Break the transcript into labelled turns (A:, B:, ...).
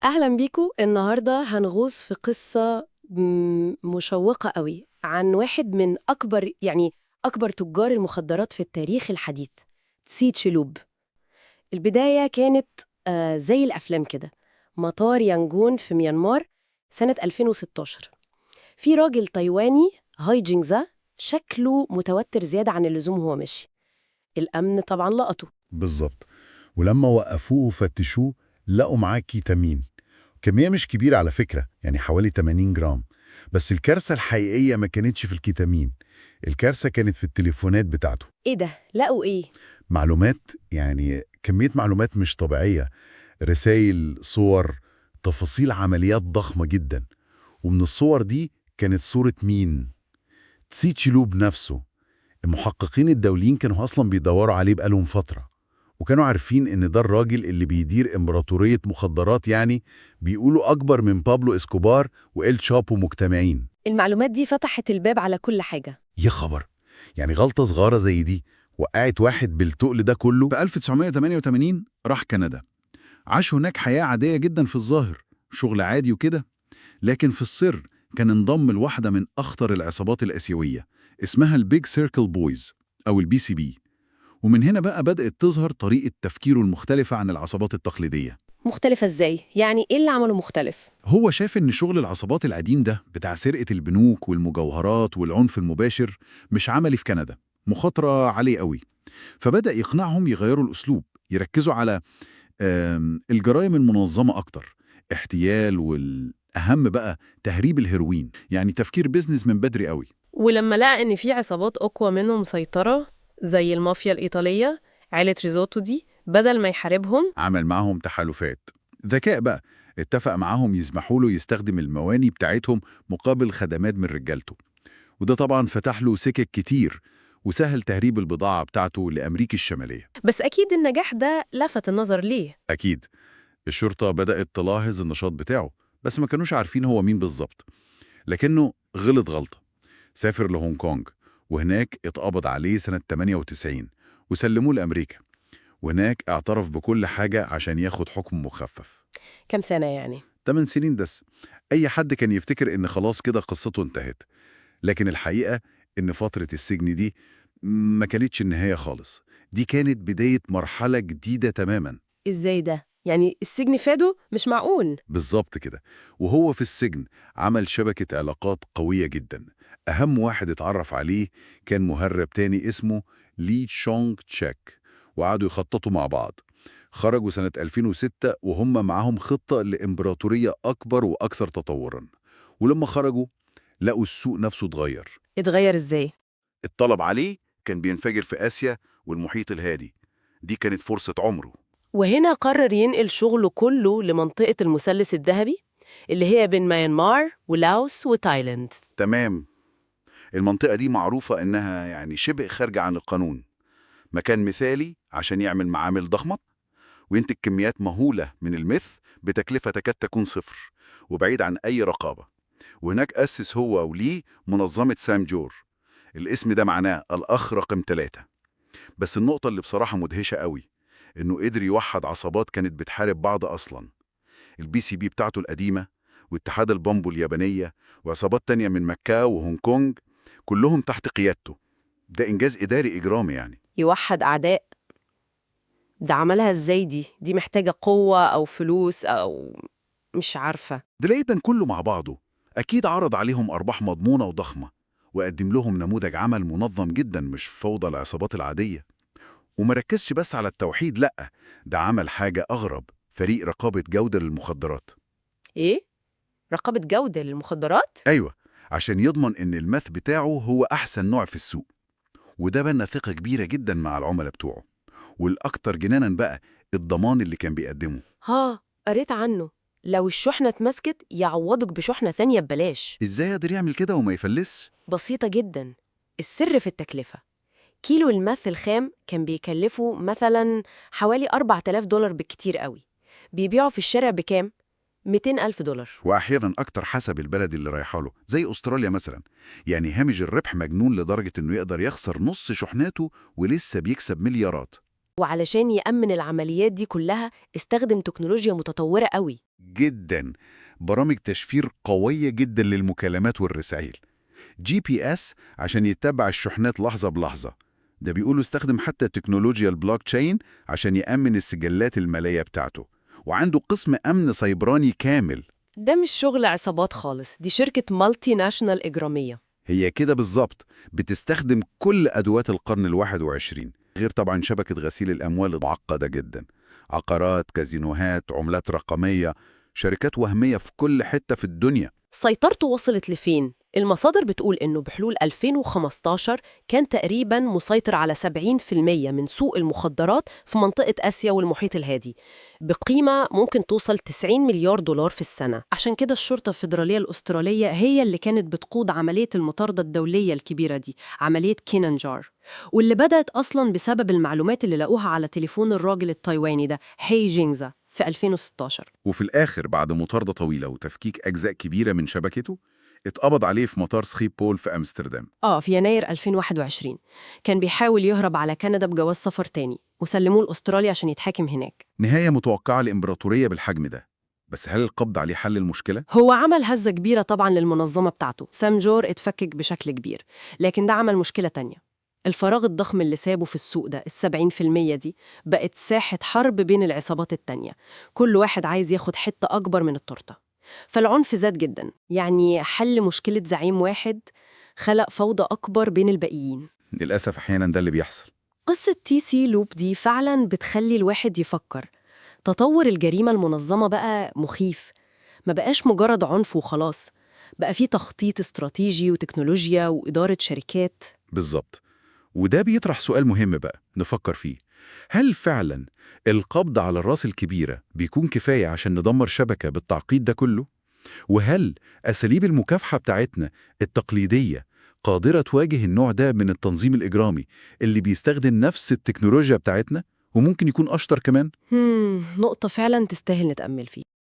A: أهلا بيكو. النهاردة هنغوص في قصة مشوقة قوي عن واحد من أكبر تجار المخدرات في التاريخ الحديث، تسي تشيلوب. البداية كانت زي الأفلام كده، مطار يانجون في ميانمار سنة 2016. في راجل تايواني، هاي جينغزا، شكله متوتر زيادة عن اللزوم وهو ماشي. الأمن طبعا لقطه.
B: بالظبط. ولما وقفوه وفتشوه لقوا معاه كيتامين. كمية مش كبيرة على فكرة، يعني حوالي 80 جرام. بس الكارثة الحقيقية ما كانتش في الكيتامين، الكارثة كانت في التليفونات بتاعته.
A: إيه ده؟ لقوا إيه؟
B: معلومات، يعني كمية معلومات مش طبيعية، رسائل، صور، تفاصيل عمليات ضخمة جدا. ومن الصور دي كانت صورة مين؟ تسي تشيلوب نفسه. المحققين الدوليين كانوا أصلا بيدوروا عليه بقالهم فترة، وكانوا عارفين إن ده الراجل اللي بيدير إمبراطورية مخدرات، يعني بيقولوا أكبر من بابلو إسكوبار وإل شابو مجتمعين.
A: المعلومات دي فتحت الباب على كل حاجة.
B: يا خبر! يعني غلطة صغيرة زي دي وقعت واحد بالتقل ده كله.
C: في 1988 راح كندا، عاش هناك حياة عادية جدا في الظاهر، شغل عادي وكده. لكن في السر كان انضم لواحدة من أخطر العصابات الآسيوية، اسمها البيج سيركل بويز أو البي سي بي. ومن هنا بقى بدأت تظهر طريقة تفكيره المختلفة عن العصابات التقليدية.
A: مختلفة إزاي؟ يعني إيه اللي عمله مختلف؟
C: هو شاف إن شغل العصابات القديم ده بتاع سرقة البنوك والمجوهرات والعنف المباشر مش عملي في كندا، مخاطرة عليه قوي. فبدأ يقنعهم يغيروا الأسلوب، يركزوا على الجرائم المنظمة أكتر، احتيال، والأهم بقى تهريب الهيروين. يعني تفكير بيزنس من بدري قوي.
A: ولما لقى إن في عصابات أقوى منه مسيطرة زي المافيا الإيطالية، عيلة ريزوتو دي، بدل ما يحاربهم.
C: عمل معهم تحالفات ذكاء بقى، اتفق معاهم يسمحوا له يستخدم المواني بتاعتهم مقابل خدمات من رجالته. وده طبعا فتح له سكك كتير، وسهل تهريب البضاعة بتاعته لأمريكا الشمالية.
A: بس أكيد النجاح ده لفت النظر ليه.
C: أكيد الشرطة بدأت تلاحظ النشاط بتاعه، بس ما كانوش عارفين هو مين بالظبط. لكنه غلط غلطة، سافر لهونج كونج، وهناك اتقبض عليه سنة 98 وسلموه لأمريكا. وهناك اعترف بكل حاجة عشان ياخد حكم مخفف.
A: كام سنة يعني؟
C: 8 سنين بس. أي حد كان يفتكر إن خلاص كده قصته انتهت، لكن الحقيقة إن فترة السجن دي ما كانتش النهاية خالص. دي كانت بداية مرحلة جديدة تماما.
A: إزاي ده؟ يعني السجن فاده؟ مش معقول.
C: بالظبط كده. وهو في السجن عمل شبكة علاقات قوية جدا. أهم واحد اتعرف عليه كان مهرب تاني اسمه لي تشونغ تشيك، وقعدوا يخططوا مع بعض. خرجوا سنة 2006 وهم معاهم خطة لإمبراطورية أكبر وأكثر تطوراً. ولما خرجوا لقوا السوق نفسه اتغير.
A: اتغير إزاي؟
C: الطلب عليه كان بينفجر في آسيا والمحيط الهادي. دي كانت فرصة عمره.
A: وهنا قرر ينقل شغله كله لمنطقة المثلث الذهبي اللي هي بين ميانمار ولاوس وتايلاند.
C: تمام. المنطقة دي معروفة إنها يعني شبه خارجة عن القانون، مكان مثالي عشان يعمل معامل ضخمة وينتج كميات مهولة من الميث بتكلفة تكاد تكون صفر، وبعيد عن أي رقابة. وهناك أسس هو وليه منظمة سام جور. الاسم ده معناه الأخ رقم 3. بس النقطة اللي بصراحة مدهشة قوي، إنه قدر يوحد عصابات كانت بتحارب بعض أصلاً. البي سي بي بتاعته القديمة، واتحاد البامبو اليابانية، وعصابات تانية من مكاو وهونج كونج، كلهم تحت قيادته. ده إنجاز إداري إجرامي يعني.
A: يوحد أعداء؟ ده عملها إزاي دي محتاجة قوة أو فلوس أو مش عارفة.
C: دليدا كله مع بعضه أكيد عرض عليهم أرباح مضمونة وضخمة، وقدم لهم نموذج عمل منظم جدا، مش فوضى العصابات العادية. ومركزش بس على التوحيد، لأ، ده عمل حاجة أغرب، فريق رقابة جودة للمخدرات.
A: إيه؟ رقابة جودة للمخدرات؟
C: أيوة، عشان يضمن إن الماث بتاعه هو أحسن نوع في السوق. وده بنى ثقة كبيرة جدا مع العملاء بتوعه. والأكتر جنانا بقى الضمان اللي كان بيقدمه.
A: ها، قريت عنه. لو الشحنة اتمسكت يعوضك بشحنة ثانية ببلاش.
C: إزاي قدر يعمل كده وما يفلسش؟
A: بسيطة جدا. السر في التكلفة. كيلو الماث الخام كان بيكلفه مثلا حوالي $4000 بالكتير قوي. بيبيعه في الشارع بكام؟ $200,000.
C: وأحيانا أكتر حسب البلد اللي رايحه له، زي أستراليا مثلا. يعني هامش الربح مجنون لدرجة إنه يقدر يخسر نص شحناته ولسه بيكسب مليارات.
A: وعلشان يأمن العمليات دي كلها استخدم تكنولوجيا متطورة قوي.
C: جدا. برامج تشفير قوية جدا للمكالمات والرسائل. GPS عشان يتبع الشحنات لحظة بلحظة. ده بيقولوا استخدم حتى تكنولوجيا البلوك تشين عشان يأمن السجلات المالية بتاعته. وعنده قسم أمن سيبراني كامل.
A: ده مش شغل عصابات خالص، دي شركة مالتي ناشونال إجرامية.
C: هي كده بالظبط، بتستخدم كل أدوات القرن ال21، غير طبعا شبكة غسيل الأموال المعقدة جدا. عقارات، كازينوهات، عملات رقمية، شركات وهمية في كل حتة في الدنيا.
A: سيطرته وصلت لفين؟ المصادر بتقول إنه بحلول 2015 كان تقريباً مسيطر على 70% من سوق المخدرات في منطقة آسيا والمحيط الهادي، بقيمة ممكن توصل 90 مليار دولار في السنة. عشان كده الشرطة الفيدرالية الأسترالية هي اللي كانت بتقود عملية المطاردة الدولية الكبيرة دي، عملية كينانجار، واللي بدأت أصلاً بسبب المعلومات اللي لقوها على تليفون الراجل التايواني ده هي جينغزا في 2016.
C: وفي الآخر بعد مطاردة طويلة وتفكيك أجزاء كبيرة من شبكته، اتقبض عليه في مطار سخيبول في أمستردام.
A: في يناير 2021 كان بيحاول يهرب على كندا بجواز سفر تاني، وسلموه لأستراليا عشان يتحاكم هناك.
C: نهاية متوقعة لإمبراطورية بالحجم ده. بس هل القبض عليه حل المشكلة؟
A: هو عمل هزة كبيرة طبعا للمنظمة بتاعته، سام جور اتفكك بشكل كبير، لكن ده عمل مشكلة تانية. الفراغ الضخم اللي سابه في السوق ده، 70% دي، بقت ساحة حرب بين العصابات التانية، كل واحد عايز ياخد حتة أكبر من التورتة. فالعنف زاد جدا، يعني حل مشكلة زعيم واحد خلق فوضى أكبر بين الباقيين.
C: للأسف أحيانا ده اللي بيحصل.
A: قصة تي سي لوب دي فعلاً بتخلي الواحد يفكر. تطور الجريمة المنظمة بقى مخيف، ما بقاش مجرد عنف وخلاص، بقى فيه تخطيط استراتيجي وتكنولوجيا وإدارة شركات.
C: بالظبط. وده بيطرح سؤال مهم بقى نفكر فيه. هل فعلا القبض على الراس الكبيرة بيكون كفاية عشان ندمر شبكة بالتعقيد ده كله؟ وهل أساليب المكافحة بتاعتنا التقليدية قادرة تواجه النوع ده من التنظيم الإجرامي اللي بيستخدم نفس التكنولوجيا بتاعتنا وممكن يكون أشطر كمان؟
A: نقطة فعلاً تستاهل نتأمل فيها.